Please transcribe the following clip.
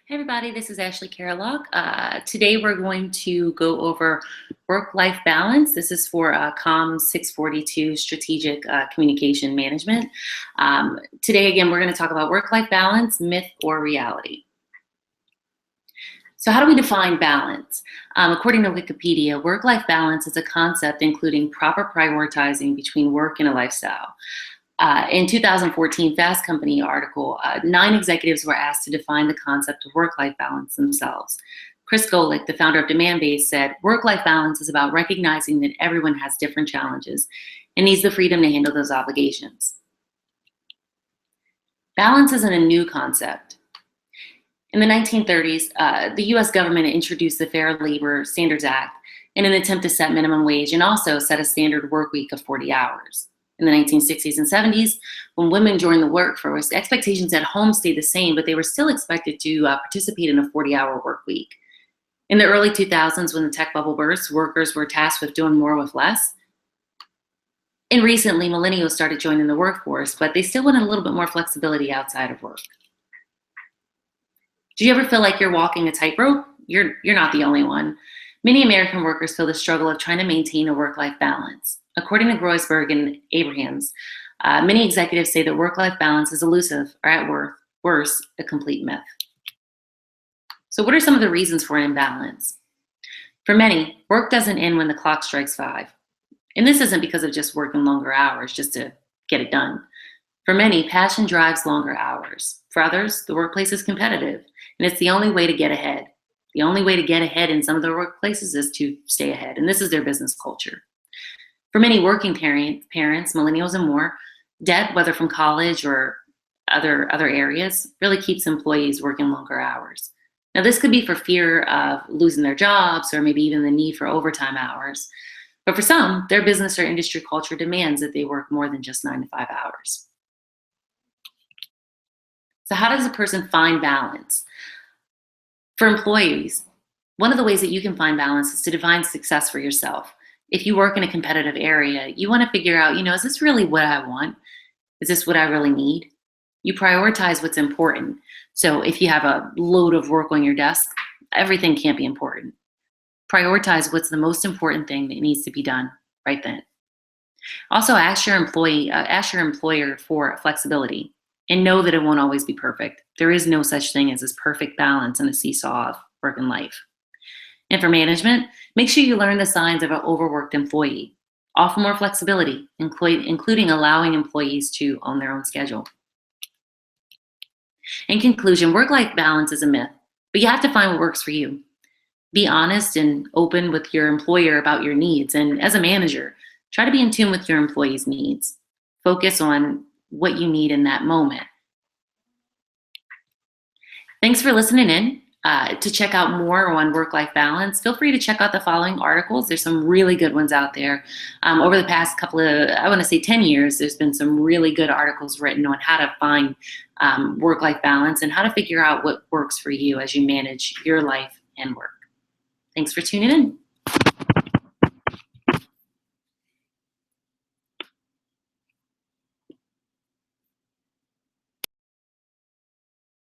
Hey everybody, this is Ashley Carlock. Today we're going to go over work-life balance. This is for Comm 642 Strategic Communication Management. Today again, we're going to talk about work-life balance, myth or reality. So how do we define balance? According to Wikipedia, work-life balance is a concept including proper prioritizing between work and a lifestyle. In 2014 Fast Company article, 9 executives were asked to define the concept of work-life balance themselves. Chris Golick, the founder of Demandbase, said, "Work-life balance is about recognizing that everyone has different challenges and needs the freedom to handle those obligations." Balance isn't a new concept. In the 1930s, the US government introduced the Fair Labor Standards Act in an attempt to set minimum wage and also set a standard work week of 40 hours. In the 1960s and 70s, when women joined the workforce, expectations at home stayed the same, but they were still expected to participate in a 40-hour work week. In the early 2000s, when the tech bubble burst, workers were tasked with doing more with less. And recently, millennials started joining the workforce, but they still wanted a little bit more flexibility outside of work. Do you ever feel like you're walking a tightrope? You're not the only one. Many American workers feel the struggle of trying to maintain a work-life balance. According to Groisberg and Abrahams, many executives say that work-life balance is elusive or at worst, a complete myth. So what are some of the reasons for an imbalance? For many, work doesn't end when the clock strikes 5. And this isn't because of just working longer hours just to get it done. For many, passion drives longer hours. For others, the workplace is competitive, and it's the only way to get ahead. The only way to get ahead in some of their workplaces is to stay ahead, and this is their business culture. For many working parents, millennials and more, debt, whether from college or other areas, really keeps employees working longer hours. Now, this could be for fear of losing their jobs or maybe even the need for overtime hours. But for some, their business or industry culture demands that they work more than just 9 to 5 hours. So how does a person find balance? For employees, one of the ways that you can find balance is to define success for yourself. If you work in a competitive area, you want to figure out, is this really what I want? Is this what I really need? You prioritize what's important. So if you have a load of work on your desk, everything can't be important. Prioritize what's the most important thing that needs to be done right then. Also, ask your employer for flexibility, and know that it won't always be perfect. There is no such thing as this perfect balance in a seesaw of work and life. And for management, make sure you learn the signs of an overworked employee. Offer more flexibility, including allowing employees to own their own schedule. In conclusion, work-life balance is a myth, but you have to find what works for you. Be honest and open with your employer about your needs, and as a manager, try to be in tune with your employees' needs. Focus on what you need in that moment. Thanks for listening in. To check out more on work-life balance, feel free to check out the following articles. There's some really good ones out there. Over the past couple of, 10 years, there's been some really good articles written on how to find work-life balance and how to figure out what works for you as you manage your life and work. Thanks for tuning in.